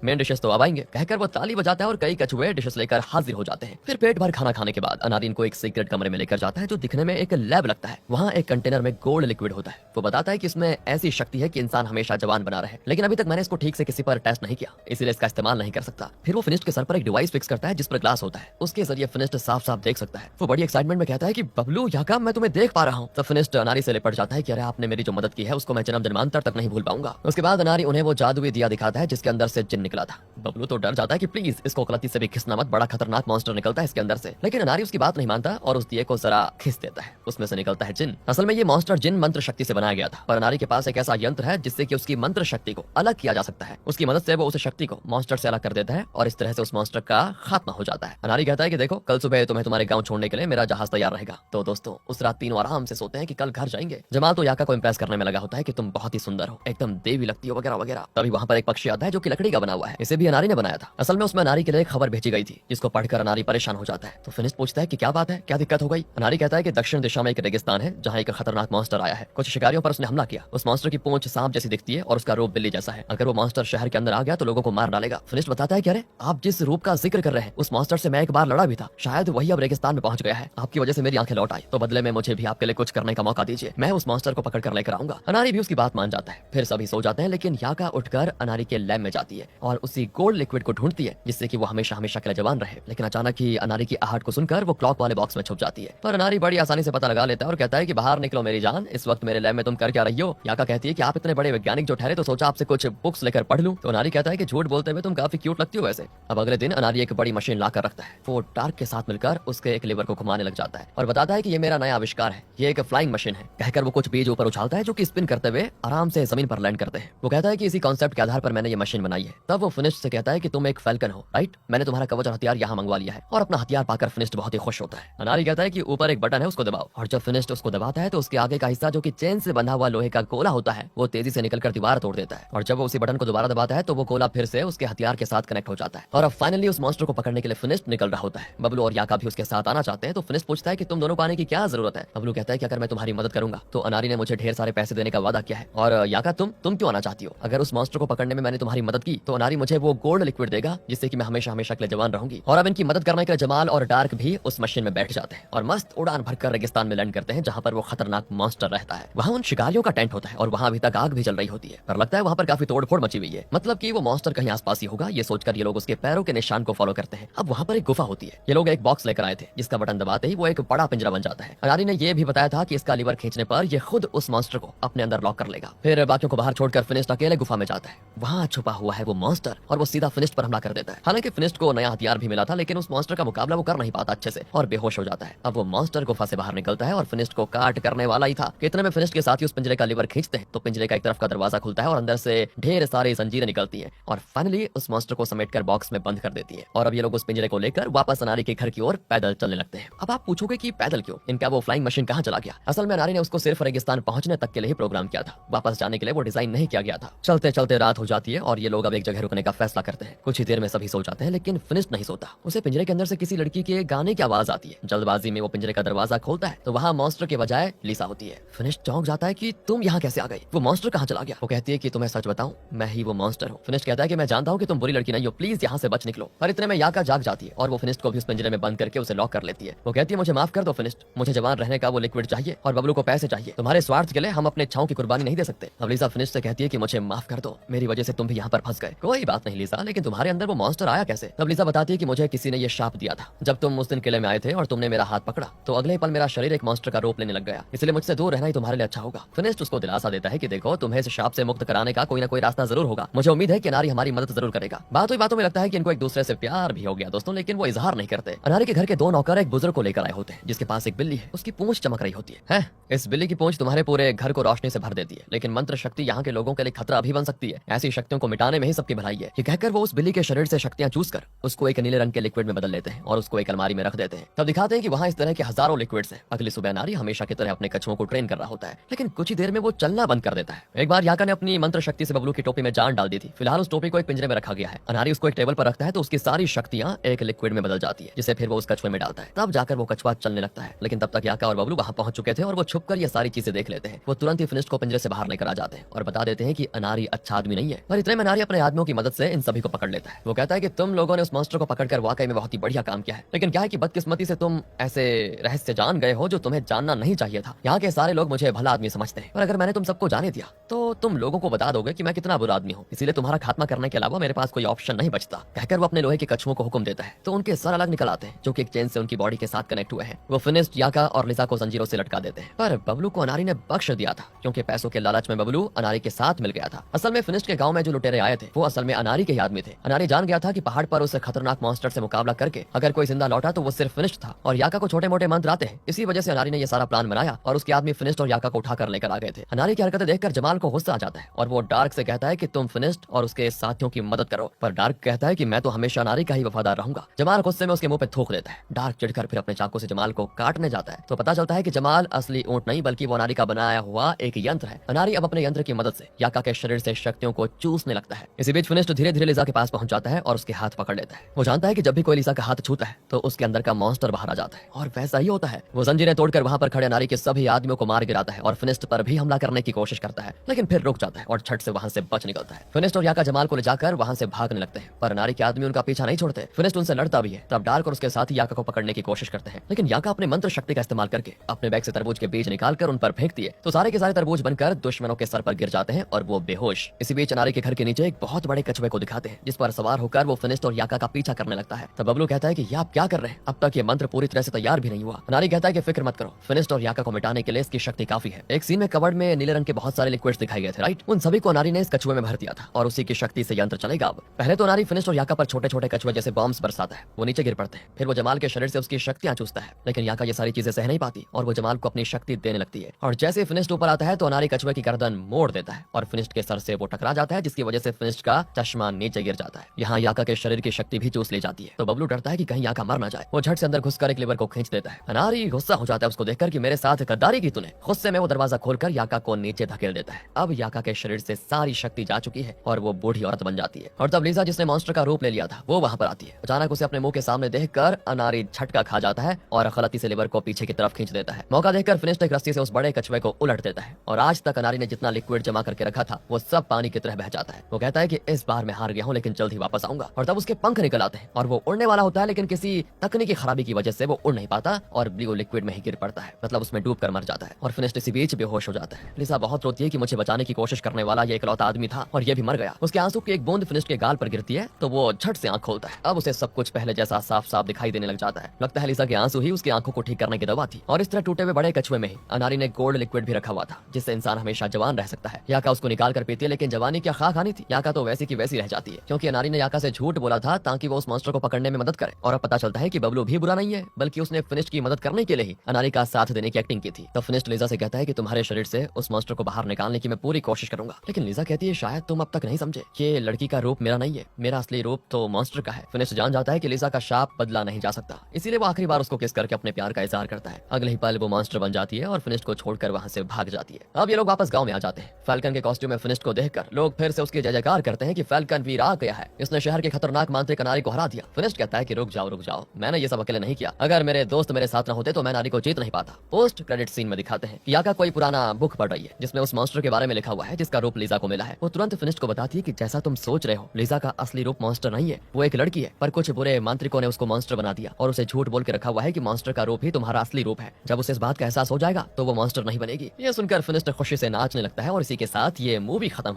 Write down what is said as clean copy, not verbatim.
Main dishes तो अब आएंगे, कहकर वो ताली बजाता है और कई कछुए डिशेस लेकर हाजिर हो जाते हैं। फिर पेट भर खाना खाने के बाद अनारी इनको एक सीक्रेट कमरे में लेकर जाता है जो दिखने में एक लैब लगता है। वहाँ एक कंटेनर में गोल्ड लिक्विड होता है। वो बताता है कि इसमें ऐसी शक्ति है कि इंसान हमेशा जवान बना रहे, लेकिन अभी तक मैंने इसको ठीक से किसी पर टेस्ट नहीं किया, इसीलिए इसका इस्तेमाल नहीं कर सकता। फिर वो फिनिस्ट के सर पर एक डिवाइस फिक्स करता है जिस पर ग्लास होता है, उसके जरिए फिनिस्ट साफ साफ देख सकता है। वो बड़ी एक्साइटमेंट में कहता है कि बबलू याका मैं तुम्हें देख पा रहा हूँ। तब फिनिस्ट अनारी से लिपट जाता है कि अरे आपने मेरी जो मदद की है उसको मैं जन्म जन्मांतर तक नहीं भूल पाऊंगा। उसके बाद अनारी उन्हें वो जादुई दिया दिखाता है जिसके अंदर से जिन निकला था। बबलू तो डर जाता है कि प्लीज इसको गलती से भी खिसना मत, बड़ा खतरनाक मॉन्स्टर निकलता है इसके अंदर से। लेकिन अनारी उसकी बात नहीं मानता और उस दिए को जरा खिस देता है, उसमें से निकलता है जिन। असल में ये मॉन्स्टर जिन मंत्र शक्ति से बनाया गया था, पर अनारी के पास एक ऐसा यंत्र है जिससे कि उसकी मंत्र शक्ति को अलग किया जा सकता है। उसकी मदद से वो उस शक्ति को मॉन्स्टर से अलग कर देता है और इस तरह से उस मॉन्स्टर का खात्मा हो जाता है। अनारी कहता है कि देखो कल सुबह तुम्हें तुम्हारे गांव छोड़ने के लिए मेरा जहाज तैयार रहेगा। तो दोस्तों उस रात तीनों आराम से सोते हैं कि कल घर जाएंगे। जमाल तो याका को इम्प्रेस करने में लगा होता है कि तुम बहुत ही सुंदर हो, एकदम देवी लगती हो वगैरह वगैरह। तभी वहाँ पर एक पक्षी आता है जो कि लकड़ी का बना हुआ है, इसे भी अनारी ने बनाया था। असल में उसमें अनारी के लिए एक खबर भेजी गई थी जिसको पढ़कर अनारी परेशान हो जाता है। तो फिनिस्ट पूछता है कि क्या बात है, क्या दिक्कत हो गई। अनारी कहता है कि दक्षिण दिशा में एक रेगिस्तान है जहाँ एक खतरनाक मॉन्स्टर आया है। कुछ शिकारियों पर उसने हमला किया। उस मॉन्स्टर की पूंछ सांप जैसी दिखती है और उसका रूप बिल्ली जैसा है। अगर वो मॉन्स्टर शहर के अंदर आ गया तो लोगों को मार डालेगा। फिनिस्ट बताता है कि अरे आप जिस रूप का जिक्र कर रहे हैं उस मॉन्स्टर से मैं एक बार लड़ा भी था, शायद वही अब रेगिस्तान में पहुंच गया है। आपकी वजह से मेरी आंखें लौट आई, तो बदले में मुझे भी आपके लिए कुछ करने का मौका दीजिए, मैं उस मॉन्स्टर को पकड़ कर लेकर आऊंगा। अनारी भी उसकी बात मान जाता है। फिर सभी सो जाते हैं, लेकिन याका उठकर अनारी के लैब में जाती है और उसी गोल्ड लिक्विड को ढूंढती है जिससे कि वो हमेशा हमेशा के लिए जवान रहे। लेकिन अचानक ही अनारी की आहट को सुनकर वो क्लॉक वाले बॉक्स में छुप जाती है। पर अनारी बड़ी आसानी से पता लगा लेता है और कहता है कि बाहर निकलो मेरी जान, इस वक्त मेरे लैब में तुम कर क्या रही हो। याका कहती है कि आप इतने बड़े वैज्ञानिक जो ठहरे तो सोचा आपसे कुछ बुक्स लेकर पढ़ लूं। तो अनारी कहता है कि झूठ बोलते हुए तुम काफी क्यूट लगती हो वैसे। अब अगले दिन अनारी एक बड़ी मशीन लाकर रखता है। वो टार्क के साथ मिलकर उसके एक लीवर को घुमाने लग जाता है और बताता है कि ये मेरा नया आविष्कार है, ये एक फ्लाइंग मशीन है। कहकर वो कुछ बीज ऊपर उछालता है जो कि स्पिन करते हुए आराम से जमीन पर लैंड करते हैं। वो कहता है कि इसी कॉन्सेप्ट के आधार पर मैंने ये मशीन बनाई है। तब वो फिनिस्ट से कहता है कि तुम एक फैल्कन हो, राइट? मैंने तुम्हारा कवच और हथियार यहाँ मंगवा लिया है। और अपना हथियार पाकर फिनिस्ट बहुत ही खुश होता है। अनारी कहता है कि ऊपर एक बटन है उसको दबाओ, और जब फिनिस्ट उसको दबाता है तो उसके आगे का हिस्सा जो कि चेन से बंधा हुआ लोहे का गोला होता है वो तेजी से निकलकर दीवार तोड़ देता है। और जब वो उसी बटन को दोबारा दबाता है तो वो गोला फिर से उसके हथियार के साथ कनेक्ट हो जाता है। और अब फाइनली उस मॉन्स्टर को पकड़ने के लिए फिनिस्ट निकल रहा होता है। बबलू और याका भी उसके साथ आना चाहते हैं। तो फिनिस्ट पूछता है कि तुम दोनों को आने की क्या जरूरत है। बबलू कहता है कि अगर मैं तुम्हारी मदद करूंगा तो अनारी ने मुझे ढेर सारे पैसे देने का वादा किया है। और याका तुम क्यों आना चाहती हो? अगर उस मॉन्स्टर को पकड़ने में मैंने तुम्हारी मदद की तो अनारी मुझे वो गोल्ड लिक्विड देगा जिससे कि मैं हमेशा हमेशा के लिए जवान रहूंगी। और अब इनकी मदद करने के लिए जमाल और डार्क भी उस मशीन में बैठ जाते हैं और मस्त उड़ान भरकर रेगिस्तान में लैंड करते हैं जहां पर वो खतरनाक मॉन्स्टर रहता है। वहां उन शिकारियों का टेंट होता है और वहां अभी तक आग भी चल रही होती है, पर लगता है वहां पर काफी तोड़फोड़ मची हुई है, मतलब कि वो मॉन्स्टर कहीं आसपास ही होगा। ये सोचकर ये लोग उसके पैरों के निशान को फॉलो करते हैं। अब वहां पर एक गुफा होती है। ये लोग एक बॉक्स लेकर आए थे जिसका बटन दबाते ही वो एक बड़ा पिंजरा बन जाता है। अनारी ने यह भी बताया था कि इसका लीवर खींचने पर ये खुद उस मॉन्स्टर को अपने अंदर लॉक कर लेगा। फिर बाकियों को बाहर छोड़कर फिनिस्ट अकेले गुफा में जाता है। वहां छुपा हुआ है वो मॉन्स्टर और वो सीधा फिनिस्ट पर हमला कर देता है। हालांकि फिनिस्ट को नया हथियार भी मिला था, लेकिन उस मॉन्स्टर का मुकाबला वो कर नहीं पाता अच्छे से और बेहोश हो जाता है। अब वो मॉन्स्टर गुफा से बाहर निकलता है और फिनिस्ट को काट करने वाला ही था कि इतने में फिनिस्ट के साथ ही उस पिंजरे का लीवर खींचते हैं तो पिंजरे का एक तरफ का दरवाजा खुलता है और अंदर से ढेर सारी जंजीरें निकलती हैं और फाइनली उस मॉन्स्टर को समेटकर बॉक्स में बंद कर देती है। और अब ये लोग उस पिंजरे को लेकर वापस अनारी के घर की ओर पैदल चलने लगते हैं। अब आप पूछोगे कि पैदल क्यों, इनका वो फ्लाइंग मशीन कहाँ चला गया? असल में अनारी ने उसको सिर्फ रेगिस्तान पहुंचने तक के लिए ही प्रोग्राम किया था, वापस जाने के लिए वो डिजाइन नहीं किया गया था। चलते चलते रात हो जाती है और ये लोग अब एक जगह रुकने का फैसला करते हैं। कुछ ही देर में सभी सो जाते हैं, लेकिन फिनिस्ट नहीं सोता। उसे पिंजरे के अंदर से किसी लड़की के गाने की आवाज आती है। जल्दबाजी में वो पिंजरे का दरवाजा खोलता है तो वहाँ मॉन्स्टर के बजाय लिसा होती है। फिनिस्ट चौंक जाता है कि तुम यहाँ कैसे आ गई, वो मॉन्स्टर कहाँ चला गया? वो कहती है कि तुम्हें सच बताऊं, मैं ही वो मॉन्स्टर हूँ। फिनिस्ट कहता है कि मैं जानता हूँ कि तुम बुरी लड़की नहीं हो, प्लीज यहाँ से बच निकलो। पर इतने में याका जाग जाती है और वो फिनिस्ट को भी उस पिंजरे में बंद करके उसे लॉक कर लेती है। वो कहती है मुझे माफ कर दो फिनिस्ट, मुझे जवान रहने का वो लिक्विड चाहिए और बबलू को पैसे चाहिए। तुम्हारे स्वार्थ के लिए हम अपने छाओं की कुर्बानी नहीं दे सकते। अब लिसा फिनिस्ट से कहती है कि मुझे माफ कर दो, मेरी वजह से तुम भी यहाँ पर फंस गए। कोई बात नहीं लिसा, लेकिन तुम्हारे अंदर वो मॉन्स्टर आया कैसे? तब लिसा बताती है कि मुझे किसी ने ये शाप दिया था। जब तुम उस दिन किले में आए थे और तुमने मेरा हाथ पकड़ा तो अगले पल मेरा शरीर एक मॉन्स्टर का रूप लेने लग गया, इसलिए मुझसे दूर रहना ही तुम्हारे लिए अच्छा होगा। फिनिस्ट उसको दिलासा देता है कि देखो तुम्हें इस शाप से मुक्त कराने का कोई ना कोई रास्ता जरूर होगा। मुझे उम्मीद है कि अनारी हमारी मदद जरूर करेगा। बातों में लगता है कि इनको एक दूसरे से प्यार भी हो गया दोस्तों, लेकिन वो इजहार नहीं करते। अनारी के घर के दो नौकर एक बुजुर्ग को लेकर आए होते हैं जिसके पास एक बिल्ली है। उसकी पूंछ चमक रही होती है। इस बिल्ली की पूंछ तुम्हारे पूरे घर को रोशनी से भर देती है, लेकिन मंत्र शक्ति यहाँ के लोगों के लिए खतरा भी बन सकती है। ऐसी शक्तियों को मिटाने में ही सबकी भलाई है। ये कहकर वो उस बिल्ली के शरीर से शक्तियां चूस कर उसको एक नीले रंग के लिक्विड में बदल लेते हैं और उसको एक अलमारी में रख देते हैं। तब दिखाते हैं कि वहाँ इस तरह के हजारों लिक्विड्स हैं। अगली सुबह अनारी हमेशा की तरह अपने कछुओं को ट्रेन कर रहा होता है, लेकिन कुछ ही देर में वो चलना बंद कर देता है। एक बार याका ने अपनी मंत्र शक्ति से बबलू की टोपी में जान डाल दी थी। फिलहाल उस टोपी को एक पिंजरे में रखा गया है। अनारी उसको एक टेबल पर रखता है तो उसकी सारी शक्तियां एक लिक्विड में बदल जाती है, जिसे फिर वो उस कछुए में डालता है। तब जाकर वो कछुआ चलने लगता है, लेकिन तब तक याका और बबलू वहां पहुंच चुके थे और वो छुपकर ये सारी चीजें देख लेते हैं। वो तुरंत ही फिनिस्ट को पिंजरे से बाहर लेकर आ जाते हैं और बता देते हैं कि अनारी अच्छा आदमी नहीं है। पर इतने में अनारी अपने आदमियों की मदद से इन सभी को पकड़ लेता है। वो कहता है कि तुम लोगों ने उस मॉन्स्टर को पकड़कर वाकई में बहुत ही बढ़िया काम किया है, लेकिन क्या है कि बदकिस्मती से तुम ऐसे रहस्य जान गए हो जो तुम्हें जानना नहीं चाहिए था। यहाँ के सारे लोग मुझे भला आदमी समझते हैं, और अगर मैंने तुम सबको जाने दिया तो तुम लोगों को बता दोगे कि मैं कितना बुरा आदमी हूँ, इसीलिए तुम्हारा खात्मा करने के अलावा मेरे पास कोई ऑप्शन नहीं बचता। कहकर वो अपने लोहे के कछुओं को हुक्म देता है, तो उनके सर अलग निकल आते हैं जो कि एक चेन से उनकी बॉडी के साथ कनेक्ट हुए हैं। वो फिनिश्ड, याका और लिसा को जंजीरों से लटका देते हैं, पर बबलू को अनारी ने बख्श दिया था क्योंकि पैसों के लालच में बबलू अनारी के साथ मिल गया था। असल में फिनिश्ड के गांव में जो लुटेरे आए थे वो असल में अनारी के ही आदमी थे। अनारी जान गया था कि पहाड़ पर उस खतरनाक मॉन्स्टर से मुकाबला करके अगर कोई जिंदा लौटा तो वो सिर्फ फिनिश्ड था, और याका को छोटे मोटे मंत्र आते हैं। इसी वजह से अनारी ने ये सारा प्लान बनाया और उसके आदमी फिनिश्ड और याका को उठाकर लेकर आ गए थे। अनारी की हरकतें देखकर जमाल को गुस्सा आ जाता है और वो डार्क से कहता है कि तुम फिनिश्ड और उसके साथियों की मदद करो, पर डार्क कहता है कि मैं तो हमेशा अनारी का ही वफादार रहूंगा। जमाल गुस्से में उसके मुंह पे थूक देता है। डार्क चिढ़कर फिर अपने चाकू से जमाल को काटने जाता है तो पता चलता है कि जमाल असली ऊंट नहीं बल्कि वो अनारी का बनाया हुआ एक यंत्र है। अनारी अब अपने यंत्र की मदद से याका के शरीर से शक्तियों को चूसने लगता है। इसी बीच फिनिश्ड धीरे धीरे लिसा के पास पहुंच जाता है और उसके हाथ पकड़ लेता है। वो जानता है कि जब भी कोई लिसा का हाथ छूता है तो उसके अंदर का मॉन्स्टर बाहर आ जाता है, और वैसा ही होता है। वो जंजीरें तोड़कर वहां पर खड़े अनारी के सभी आदमियों को मार गिराता है और फिनिश्ड पर भी हमला करने की कोशिश करता है, लेकिन फिर रुक जाता है और झट से वहां से बच निकलता है। फिनिश्ड और याका जमाल को ले जाकर वहां से भागने लगते हैं, पर अनारी के आदमी उनका पीछा नहीं छोड़ते। फिनिश्ड उनसे लड़ता भी है। तब डार्क और उसके साथी याका को पकड़ने की कोशिश करते हैं, लेकिन याका अपने मंत्र शक्ति का इस्तेमाल करके अपने बैग से तरबूज के बीज निकालकर उन पर फेंक दिए तो सारे के सारे तरबूज बनकर दुश्मनों के सर पर गिर जाते हैं और वो बेहोश। इसी बीच अनारी के घर के नीचे एक बहुत बड़े कछुए को दिखाते हैं जिस पर सवार होकर वो फिनिश्ड और याका का पीछा करने लगता है। तब बबलू कहता है कि ये आप क्या कर रहे हैं, अब तक ये मंत्र पूरी तरह से तैयार भी नहीं हुआ। अनारी कहता है कि फिक्र मत करो, फिनिश्ड और याका को मिटाने के लिए इसकी शक्ति काफी है। एक सीन में कबर्ड में नीले रंग के बहुत सारे लिक्विड्स दिखाई गए थे, राइट? उन सभी को अनारी ने इस कछुए में भर दिया था और उसी की शक्ति से यंत्र चलेगा। अब पहले तो अनारी फिनिश्ड और याका पर छोटे छोटे कछुए जैसे बॉम्ब्स बरसाता है, वो नीचे गिर पड़ते हैं। फिर वो जमाल के शरीर से उसकी शक्तियां चूसता है, लेकिन याका ये सारी चीजें सह नहीं पाती और वो जमाल को अपनी शक्ति देने लगती है। और जैसे फिनिश्ड ऊपर आता है तो अनारी कछुए की गर्दन मोड़ देता है और फिनिश्ड के सर से वो टकरा जाता है, जिसकी वजह से फिनिश्ड का चश्मा नीचे गिर जाता है। यहाँ याका के शरीर की शक्ति भी चूस ली जाती है, तो बबलू डरता है कि कहीं याका मर ना जाए। वो झट से अंदर घुसकर एक लिवर को खींच देता है। अनारी गुस्सा हो जाता है उसको देखकर कि मेरे साथ गद्दारी की तूने। गुस्से में वो दरवाजा खोलकर याका को नीचे धकेल देता है। अब याका के शरीर से सारी शक्ति जा चुकी है और वो बूढ़ी औरत बन जाती है। और तब लिसा जिसने मॉन्स्टर का रूप ले लिया था वो वहां पर आती है। अचानक उसे अपने मुंह के सामने देखकर अनारी झटका खा जाता है और गलती से लिवर को पीछे की तरफ खींच देता है। मौका देखकर फिनिश्ड एक रस्सी से उस बड़े कछुए को उलट देता है और आज तक अनारी ने जितना लिक्विड जमा करके रखा था वो सब पानी की तरह बह जाता है। वो कहता है कि इस बार मैं हार गया हूँ, लेकिन जल्द ही वापस आऊंगा। और तब उसके पंख निकल आते हैं और वो उड़ने वाला होता है, लेकिन किसी तकनीकी खराबी की वजह से वो उड़ नहीं पाता और ब्लू लिक्विड में ही गिर पड़ता है, मतलब उसमें डूब कर मर जाता है। और फिनिश्ड इसी बीच बेहोश हो जाता है। लिसा बहुत रोती है कि मुझे बचाने की कोशिश करने वाला ये इकलौता आदमी था और ये भी मर गया। उसके आंसू की एक बूंद फिनिश्ड के गाल पर गिरती है तो वो झट से आंख खोलता है। अब उसे सब कुछ पहले जैसा साफ साफ दिखाई देने लग जाता है। लगता है लिसा के आंसू ही उसकी आंखों को ठीक करने की दवा थी। और इस तरह टूटे हुए बड़े कछुए में ही अनारी ने गोल्ड लिक्विड भी रखा हुआ था जिससे इंसान हमेशा जवान रह सकता है। याका उसको निकाल कर पीती है, लेकिन जवानी क्या खा खानी थी। याका तो वैसी की वैसी रह जाती है क्योंकि अनारी ने याका से झूठ बोला था ताकि वो उस मॉन्स्टर को पकड़ने में मदद करे। और अब पता चलता है कि बबलू भी बुरा नहीं है, बल्कि उसने फिनिश्ड की मदद करने के लिए ही अनारी का साथ देने की एक्टिंग की थी। तो फिनिश्ड लिसा से कहता है कि तुम्हारे शरीर से उस मॉन्स्टर को बाहर निकालने की मैं पूरी कोशिश करूंगा। लेकिन लिसा कहती है शायद तुम अब तक नहीं समझे, ये लड़की का रूप मेरा नहीं है, मेरा असली रूप तो मॉन्स्टर का है। फिनिश्ड जान जाता है कि लिसा का शाप बदला नहीं जा सकता, इसीलिए वो आखिरी बार उसको किस करके अपने प्यार का इजहार करता है। अगले ही पल वो मॉन्स्टर बन जाती है और फिनिश्ड को छोड़कर वहां से भाग जाती है। अब ये लोग वापस गांव में आ जाते हैं। फैल्कन के कॉस्ट्यूम में फिनिश्ड को देखकर लोग फिर से उसकी जय जयकार करते हैं कि फैल्कन वीर आ गया है, इसने शहर के खतरनाक मांत्रिक अनारी को हरा दिया। फिनिश्ड कहता है कि रुक जाओ, मैंने ये सब अकेले नहीं किया। अगर मेरे दोस्त मेरे साथ न होते तो मैं अनारी को जीत नहीं पाता। पोस्ट क्रेडिट सीन में दिखाते हैं कि याका कोई पुराना बुक पढ़ रही है जिसमें उस मॉन्स्टर के बारे में लिखा हुआ है जिसका रूप लिसा को मिला है। वो तुरंत फिनिश्ड को बताती है कि जैसा तुम सोच रहे हो लिसा का असली रूप मॉन्स्टर नहीं है, वो एक लड़की है, पर कुछ बुरे मांत्रिकों ने उसको मॉन्स्टर बना दिया और उसे झूठ बोल के रखा हुआ है कि मॉन्स्टर का रूप ही तुम्हारा असली रूप है। जब उसे इस बात का एहसास हो जाएगा तो वो मॉन्स्टर नहीं बनेगी। ये सुनकर फिनिश्ड खुशी से नाचने लगता है और इसी के साथ ये मूवी खत्म।